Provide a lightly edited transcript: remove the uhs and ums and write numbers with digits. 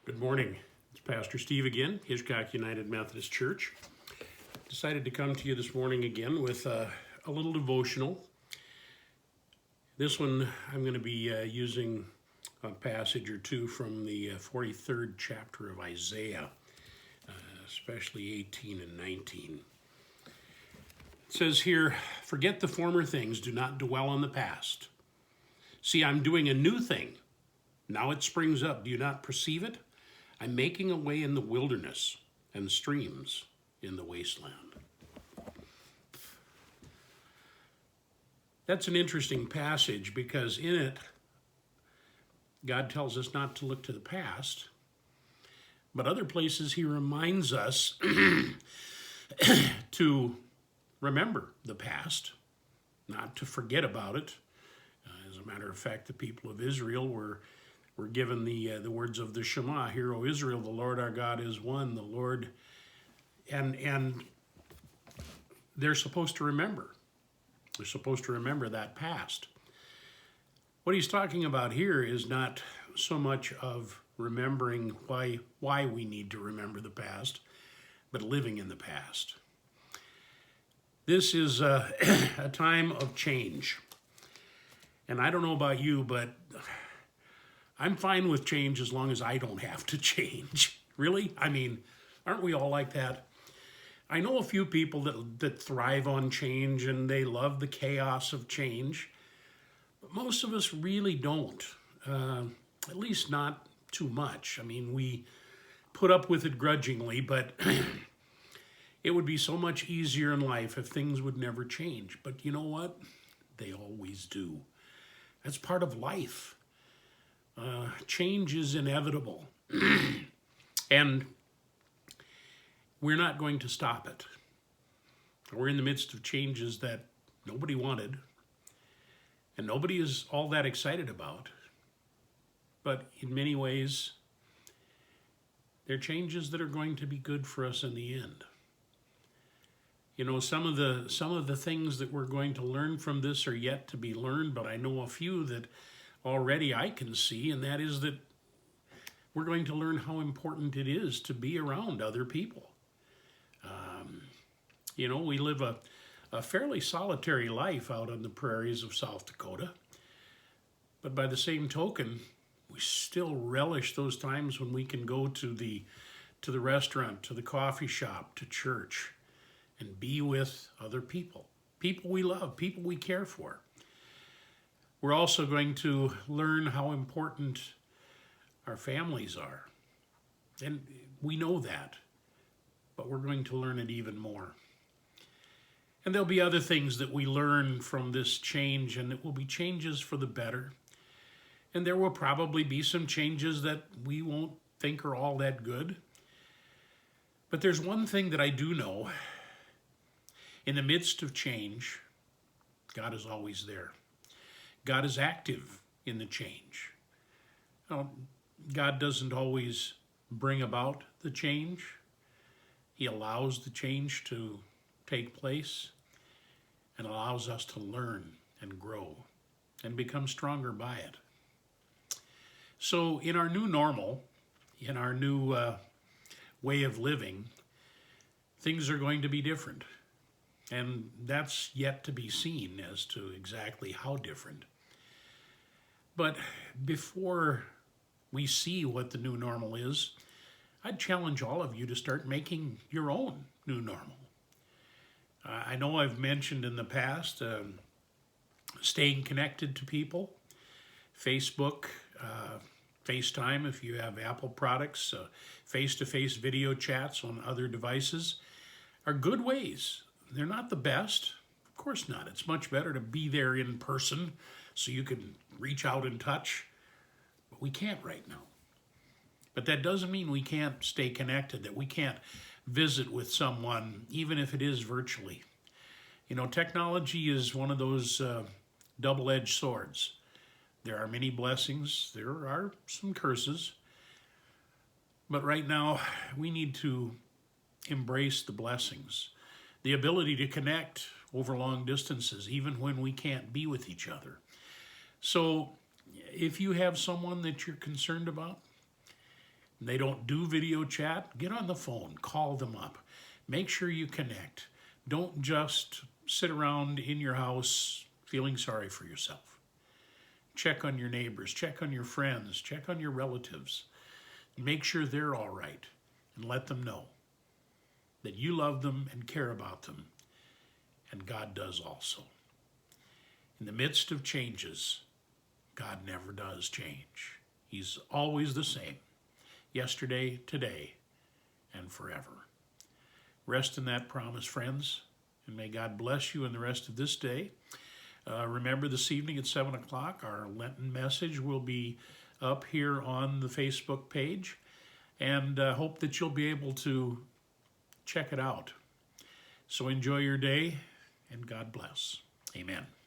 Good morning. It's Pastor Steve again, Hitchcock United Methodist Church. Decided to come to you this morning again with a little devotional. This one I'm going to be using a passage or two from the 43rd chapter of Isaiah, especially 18 and 19. It says here, "Forget the former things, do not dwell on the past. See, I'm doing a new thing. Now it springs up. Do you not perceive it? I'm making a way in the wilderness and streams in the wasteland." That's an interesting passage because in it, God tells us not to look to the past, but other places he reminds us to remember the past, not to forget about it. As a matter of fact, the people of Israel were given the words of the Shema, "Hear, O Israel, the Lord our God is one." The Lord, and they're supposed to remember. They're supposed to remember that past. What he's talking about here is not so much of remembering why we need to remember the past, but living in the past. This is a time of change. And I don't know about you, but I'm fine with change as long as I don't have to change. Really? I mean, aren't we all like that? I know a few people that thrive on change and they love the chaos of change, but most of us really don't, at least not too much. I mean, we put up with it grudgingly, but it would be so much easier in life if things would never change. But you know what? They always do. That's part of life. Change is inevitable, and we're not going to stop it. We're in the midst of changes that nobody wanted, and nobody is all that excited about. But in many ways, they're changes that are going to be good for us in the end. You know, some of the things that we're going to learn from this are yet to be learned, but I know a few that already I can see, and that is that we're going to learn how important it is to be around other people. You know, we live a fairly solitary life out on the prairies of South Dakota, but by the same token, we still relish those times when we can go to the restaurant, to the coffee shop, to church, and be with other people we love, people we care for. We're also going to learn how important our families are. And we know that, but we're going to learn it even more. And there'll be other things that we learn from this change, and it will be changes for the better. And there will probably be some changes that we won't think are all that good. But there's one thing that I do know. In the midst of change, God is always there. God is active in the change. Now, God doesn't always bring about the change. He allows the change to take place and allows us to learn and grow and become stronger by it. So in our new normal, in our new way of living, things are going to be different. And that's yet to be seen as to exactly how different. But before we see what the new normal is, I'd challenge all of you to start making your own new normal. I know I've mentioned in the past staying connected to people, Facebook, FaceTime if you have Apple products, face-to-face video chats on other devices are good ways. They're not the best, of course not. It's much better to be there in person so you can reach out and touch, but we can't right now. But that doesn't mean we can't stay connected, that we can't visit with someone, even if it is virtually. You know, technology is one of those double-edged swords. There are many blessings, there are some curses, but right now we need to embrace the blessings. The ability to connect over long distances, even when we can't be with each other. So if you have someone that you're concerned about, They don't do video chat. Get on the phone, call them up. Make sure you connect. Don't just sit around in your house feeling sorry for yourself. Check on your neighbors, check on your friends, check on your relatives. Make sure they're all right, and let them know that you love them and care about them, and God does also. In the midst of changes, God never does change. He's always the same, yesterday, today, and forever. Rest in that promise, friends, and may God bless you in the rest of this day. Remember, this evening at 7 o'clock, our Lenten message will be up here on the Facebook page, and hope that you'll be able to check it out. So enjoy your day, and God bless. Amen.